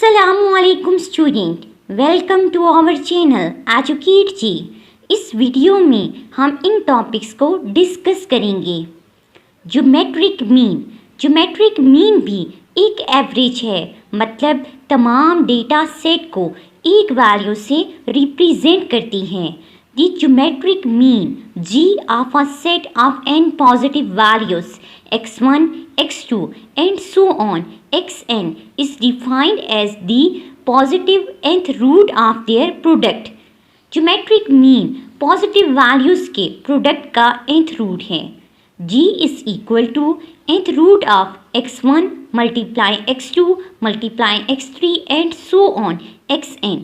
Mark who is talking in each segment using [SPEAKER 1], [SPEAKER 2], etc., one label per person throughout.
[SPEAKER 1] अस्सलामुअलैकुम student, welcome to our channel Educate जी। इस वीडियो में हम इन टॉपिक्स को डिस्कस करेंगे। ज्योमेट्रिक मीन भी एक एवरेज है, मतलब तमाम डेटा सेट को एक वैल्यू से रिप्रेजेंट करती हैं। The geometric mean G of a set of n positive values x1, x2 and so on xn is defined as the positive nth root of their product. Geometric mean positive values के product का nth root है। G is equal to nth root of x1 multiply x2 multiply x3 and so on xn.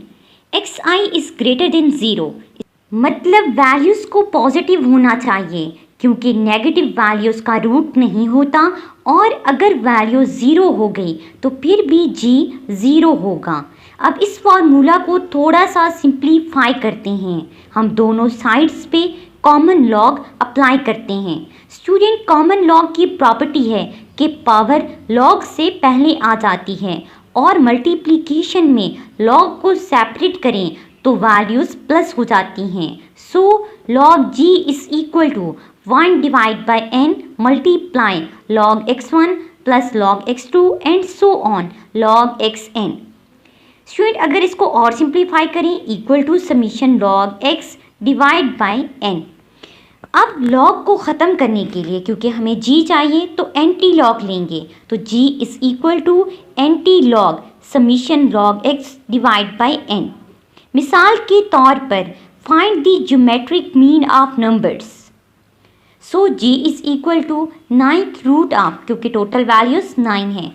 [SPEAKER 1] xi is greater than 0, मतलब values को positive होना चाहिए क्योंकि negative values का root नहीं होता, और अगर वैल्यू ज़ीरो हो गई तो फिर भी जी ज़ीरो होगा। अब इस फार्मूला को थोड़ा सा सिंप्लीफाई करते हैं। हम दोनों साइड्स पे कॉमन लॉग अप्लाई करते हैं। स्टूडेंट, कॉमन लॉग की प्रॉपर्टी है कि पावर लॉग से पहले आ जाती है, और मल्टीप्लिकेशन में लॉग को सेपरेट करें तो वैल्यूज़ प्लस हो जाती हैं। So log g is equal to 1 divide by n multiply log x1 plus log x2 and so on log xn। Student, अगर इसको और सिंप्लीफाई करें equal to summation log x divide by n। अब log को ख़त्म करने के लिए, क्योंकि हमें g चाहिए, तो एंटी लॉग लेंगे, तो g is equal to anti log summation log x divide by n। मिसाल के तौर पर find the geometric mean of numbers. So g is equal to 9th root of, क्योंकि टोटल वैल्यूज़ 9 हैं,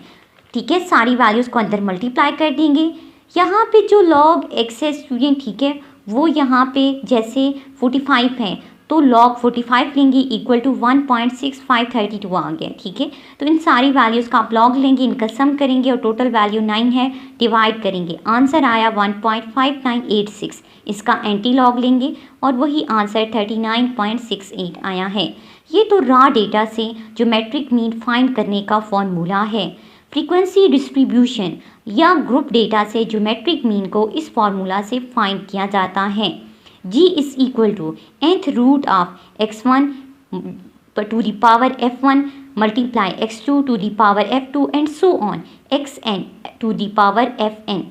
[SPEAKER 1] ठीक है, सारी वैल्यूज़ को अंदर मल्टीप्लाई कर देंगे। यहाँ पे जो log x है स्टूडेंट, ठीक है, वो यहाँ पे जैसे 45 है तो log 45 लेंगे इक्वल टू 1.6532 आ गया, ठीक है। तो इन सारी वैल्यूज़ का आप log लेंगे, इनका सम करेंगे और टोटल वैल्यू 9 है, डिवाइड करेंगे, आंसर आया 1.5986। इसका एंटी लॉग लेंगे और वही आंसर 39.68 आया है। ये तो रॉ डेटा से ज्योमेट्रिक मीन फाइंड करने का फॉर्मूला है। फ्रीक्वेंसी डिस्ट्रीब्यूशन या ग्रुप डेटा से ज्योमेट्रिक मीन को इस फार्मूला से फाइंड किया जाता है। G is equal to nth root of x1 to the power f1 multiply x2 to the power f2 and so on xn to the power fn।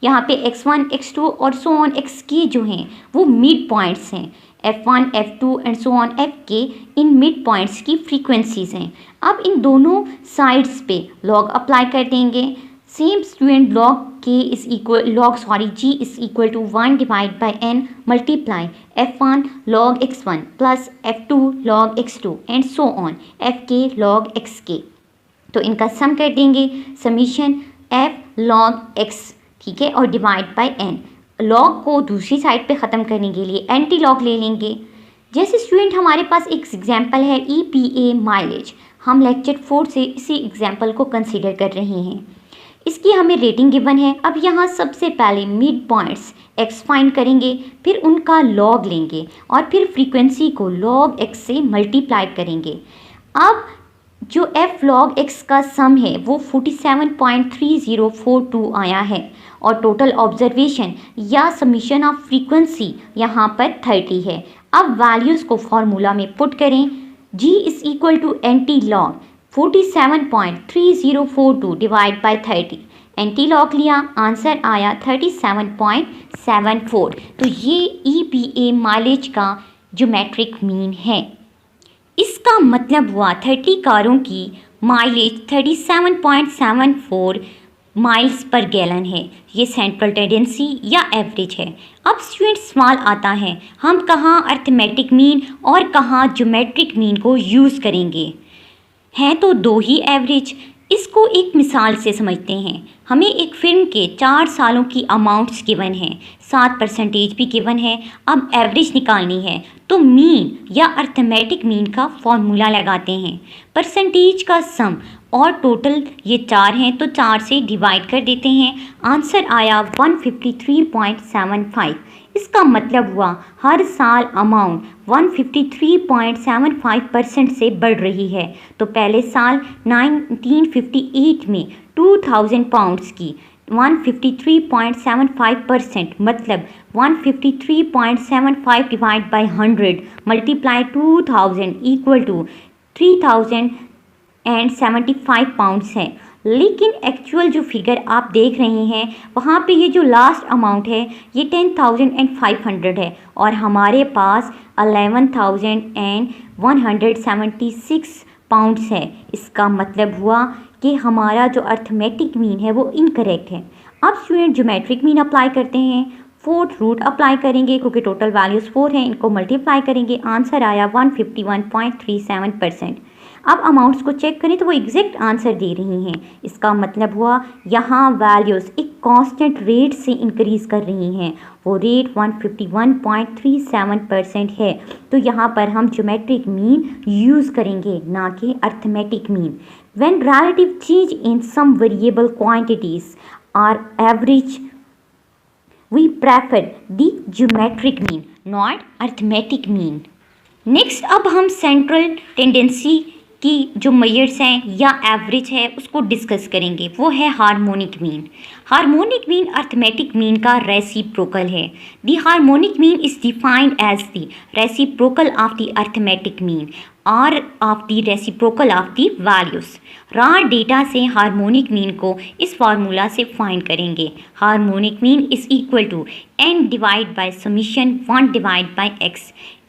[SPEAKER 1] यहाँ पे x1, x2 और so on xk जो हैं वो mid points हैं। f1, f2 and so on fk in mid points की frequencies हैं। अब इन दोनों साइड्स पे लॉग अप्लाई कर देंगे। Same student, g is equal to 1 divide by n multiply f1 log x1 plus f2 log x2 and so on fk log xk। तो इनका सम कर देंगे, समीशन f log x, ठीक है, और डिवाइड बाई n। log को दूसरी side पे ख़त्म करने के लिए एंटी लॉग ले लेंगे। जैसे स्टूडेंट हमारे पास एक एग्जाम्पल है EPA माइलेज, हम लेक्चर 4 से इसी एग्जाम्पल को कंसिडर कर रहे हैं। इसकी हमें रेटिंग गिवन है। अब यहाँ सबसे पहले मिड पॉइंट्स x फाइंड करेंगे, फिर उनका लॉग लेंगे और फिर फ्रीक्वेंसी को log x से मल्टीप्लाई करेंगे। अब जो f log x का सम है वो 47.3042 आया है, और टोटल ऑब्जर्वेशन या समीशन ऑफ फ्रीक्वेंसी यहाँ पर 30 है। अब वैल्यूज़ को फॉर्मूला में पुट करें। g is equal to anti log 47.3042 divide by 30, anti log लिया, आंसर आया 37.74। तो ये EPA माइलेज का ज्योमेट्रिक मीन है। इसका मतलब हुआ 30 कारों की माइलेज 37.74 माइल्स पर गैलन है। ये सेंट्रल टेंडेंसी या एवरेज है। अब स्टूडेंट सवाल आता है, हम कहाँ अर्थमेटिक मीन और कहाँ ज्योमेट्रिक मीन को यूज़ करेंगे? हैं तो दो ही एवरेज। इसको एक मिसाल से समझते हैं। हमें एक फिल्म के 4 सालों की अमाउंट्स गिवन है, 7% भी गिवन है। अब एवरेज निकालनी है तो मीन या अर्थमेटिक मीन का फॉर्मूला लगाते हैं। परसेंटेज का सम और टोटल ये 4 हैं तो 4 से डिवाइड कर देते हैं, आंसर आया 153.75। इसका मतलब हुआ हर साल अमाउंट 153.75% से बढ़ रही है। तो पहले साल 1958 में 2000 पाउंड्स की 153.75% मतलब 153.75 divide by 100 multiply 2000 equal to 3075 pounds है। लेकिन एक्चुअल जो फिगर आप देख रहे हैं वहाँ पे ये जो लास्ट अमाउंट है ये 10,500 है और हमारे पास 11,176 पाउंड्स है। इसका मतलब हुआ कि हमारा जो अर्थमेटिक मीन है वो इनकरेक्ट है। अब स्टूडेंट ज्योमेट्रिक मीन अप्लाई करते हैं, फोर्थ रूट अप्लाई करेंगे क्योंकि टोटल वैल्यूज़ 4 हैं, इनको मल्टीप्लाई करेंगे, आंसर आया 151.37%। अब अमाउंट्स को चेक करें तो वो एग्जैक्ट आंसर दे रही हैं। इसका मतलब हुआ यहाँ वैल्यूज़ एक कांस्टेंट रेट से इंक्रीज कर रही हैं, वो रेट 151.37% है। तो यहाँ पर हम ज्योमेट्रिक मीन यूज़ करेंगे ना कि arithmetic mean. When relative change in some variable quantities are average we prefer the geometric mean not arithmetic mean। Next अब हम सेंट्रल टेंडेंसी की जो मेजर्स हैं या एवरेज है उसको डिस्कस करेंगे, वो है harmonic mean. Harmonic mean arithmetic mean का रेसिप्रोकल है। The harmonic mean is defined as the reciprocal of the arithmetic mean और of the reciprocal of the values. Raw data से हार्मोनिक मीन को इस फार्मूला से फाइंड करेंगे। Harmonic mean is equal to n divide by summation 1 divide by x।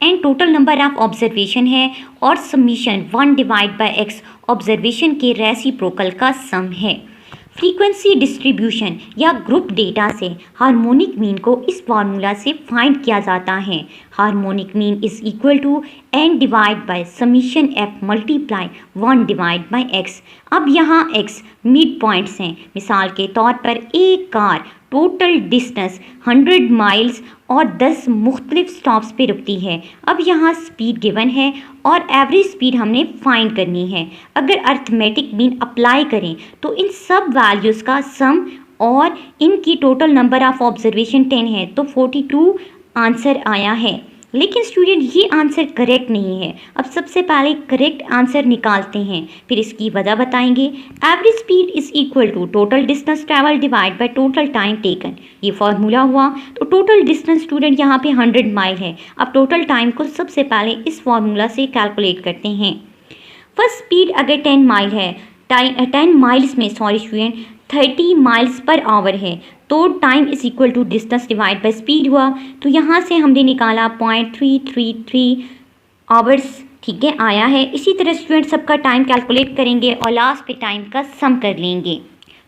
[SPEAKER 1] n total number of observation है और summation 1 divide by x observation के reciprocal का sum है। फ्रीक्वेंसी डिस्ट्रीब्यूशन या ग्रुप डेटा से हार्मोनिक मीन को इस फार्मूला से फाइंड किया जाता है। Harmonic mean is equal to n divide by summation f multiply 1 divide by x। अब यहाँ x मिड पॉइंट्स हैं। मिसाल के तौर पर एक कार टोटल डिस्टेंस 100 माइल्स और 10 मुख्तलिफ स्टॉप्स पे रुकती है। अब यहाँ स्पीड गिवन है और एवरेज स्पीड हमने फाइंड करनी है। अगर अर्थमेटिक मीन अप्लाई करें तो इन सब वैल्यूज़ का सम और इनकी टोटल नंबर ऑफ ऑब्जर्वेशन 10 है तो 42 आंसर आया है। लेकिन स्टूडेंट ये आंसर करेक्ट नहीं है। अब सबसे पहले करेक्ट आंसर निकालते हैं, फिर इसकी वजह बताएंगे। Average speed is equal to total distance travel divide by total time taken, ये फार्मूला हुआ। तो टोटल डिस्टेंस स्टूडेंट यहाँ पे 100 माइल है। अब टोटल टाइम को सबसे पहले इस फार्मूला से कैलकुलेट करते हैं। फर्स्ट स्पीड अगर 10 माइल है, 10 माइल्स में स्टूडेंट 30 माइल्स पर आवर है तो time is equal to distance divide by speed हुआ। तो यहाँ से हमने निकाला 0.333 आवर्स, ठीक है, आया है। इसी तरह स्टूडेंट सबका टाइम कैलकुलेट करेंगे और लास्ट पे टाइम का सम कर लेंगे।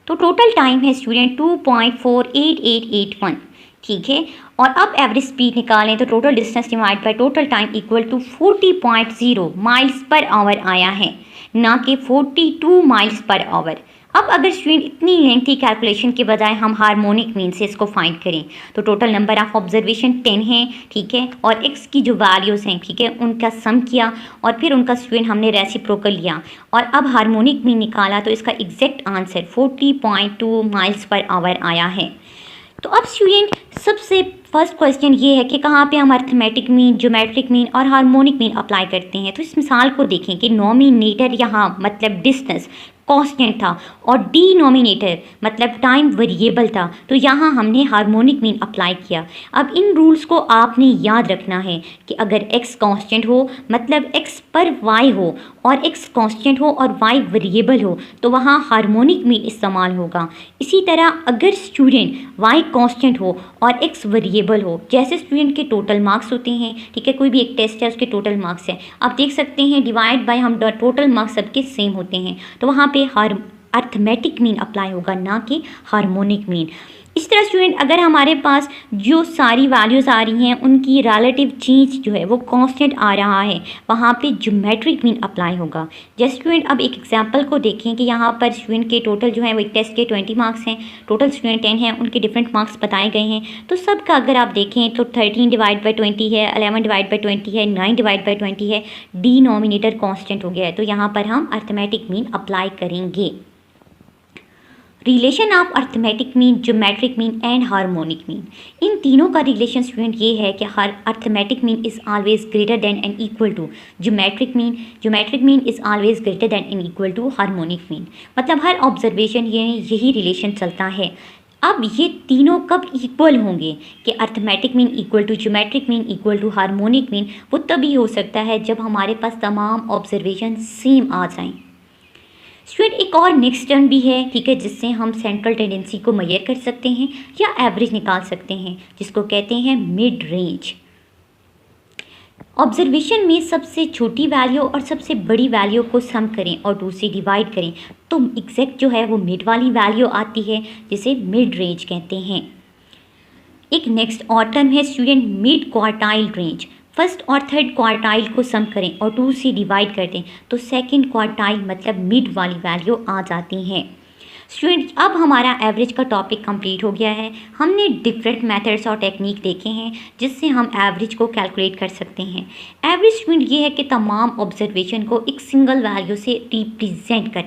[SPEAKER 1] तो टोटल टाइम है स्टूडेंट 2.48881, ठीक है। और अब एवरेज स्पीड निकालें तो total distance divide by total time equal to 40.0 miles पर आवर आया है, ना कि 42 माइल्स पर आवर। अब अगर स्टूडेंट इतनी लेंथी कैलकुलेशन के बजाय हम हार्मोनिक मीन से इसको फाइंड करें तो टोटल नंबर ऑफ ऑब्जर्वेशन 10 है, ठीक है, और x की जो वैल्यूज़ हैं, ठीक है, उनका सम किया और फिर उनका स्टूडेंट हमने रेसिप्रोकल लिया और अब हार्मोनिक मीन निकाला तो इसका एग्जैक्ट आंसर 40.2 माइल्स पर आवर आया है। तो अब स्टूडेंट सबसे फर्स्ट क्वेश्चन ये है कि कहाँ पे हम अर्थमेटिक मीन, ज्योमेट्रिक मीन और हार्मोनिक मीन अप्लाई करते हैं। तो इस मिसाल को देखें कि नोमिनेटर यहाँ मतलब डिस्टेंस कांस्टेंट था और डिनोमिनेटर मतलब टाइम वेरिएबल था, तो यहाँ हमने हार्मोनिक मीन अप्लाई किया। अब इन रूल्स को आपने याद रखना है कि अगर x कांस्टेंट हो मतलब x पर y हो और x कांस्टेंट हो और y वेरिएबल हो तो वहाँ हार्मोनिक मीन इस्तेमाल होगा। इसी तरह अगर स्टूडेंट y कांस्टेंट हो और x वेरिएबल हो, जैसे स्टूडेंट के टोटल मार्क्स होते हैं, ठीक है, कोई भी एक टेस्ट है उसके टोटल मार्क्स है, आप देख सकते हैं डिवाइड बाय हम टोटल मार्क्स सबके सेम होते हैं, तो वहाँ पे अर्थमेटिक मीन अप्लाई होगा ना कि हार्मोनिक मीन। इस तरह स्टूडेंट अगर हमारे पास जो सारी वैल्यूज़ आ रही हैं उनकी रिलेटिव चेंज जो है वो कांस्टेंट आ रहा है, वहाँ पे ज्योमेट्रिक मीन अप्लाई होगा। जैसे स्टूडेंट अब एक एग्जांपल को देखें कि यहाँ पर स्टूडेंट के टोटल जो है वो एक टेस्ट के 20 मार्क्स हैं, टोटल स्टूडेंट 10 हैं, उनके डिफरेंट मार्क्स बताए गए हैं। तो सब का अगर आप देखें तो 13 डिवाइड बाई 20 है, 11 डिवाइड बाई 20 है, 9 डिवाइड बाई 20 है, डिनोमिनेटर कांस्टेंट हो गया है, तो यहाँ पर हम अर्थमेटिक मीन अप्लाई करेंगे। Relation of arithmetic mean, geometric mean and harmonic mean, इन तीनों का रिलेशन स्टूडेंट ये है कि हर arithmetic mean is always greater than and equal to geometric mean, geometric mean is always greater than and equal to harmonic mean. मतलब हर observation यही रिलेशन चलता है। अब ये तीनों कब इक्वल होंगे कि arithmetic mean equal to geometric mean equal to harmonic mean, वो तभी हो सकता है जब हमारे पास तमाम ऑब्जर्वेशन सेम आ जाएं। स्टूडेंट एक और नेक्स्ट टर्म भी है, ठीक है, जिससे हम सेंट्रल टेंडेंसी को मेजर कर सकते हैं या एवरेज निकाल सकते हैं, जिसको कहते हैं मिड रेंज। ऑब्जर्वेशन में सबसे छोटी वैल्यू और सबसे बड़ी वैल्यू को सम करें और 2 से डिवाइड करें तो एग्जैक्ट जो है वो मिड वाली वैल्यू आती है, जिसे मिड रेंज कहते हैं। एक नेक्स्ट और टर्म है student mid quartile range. First और थर्ड क्वार्टाइल को सम करें और 2 से डिवाइड कर दें तो सेकंड क्वार्टाइल मतलब मिड वाली वैल्यू आ जाती हैं। स्टूडेंट अब हमारा एवरेज का टॉपिक कंप्लीट हो गया है। हमने डिफरेंट मेथड्स और टेक्निक देखे हैं जिससे हम एवरेज को कैलकुलेट कर सकते हैं। एवरेज स्टूडेंट ये है कि तमाम ऑब्जर्वेशन को एक सिंगल वैल्यू से रिप्रेजेंट करना।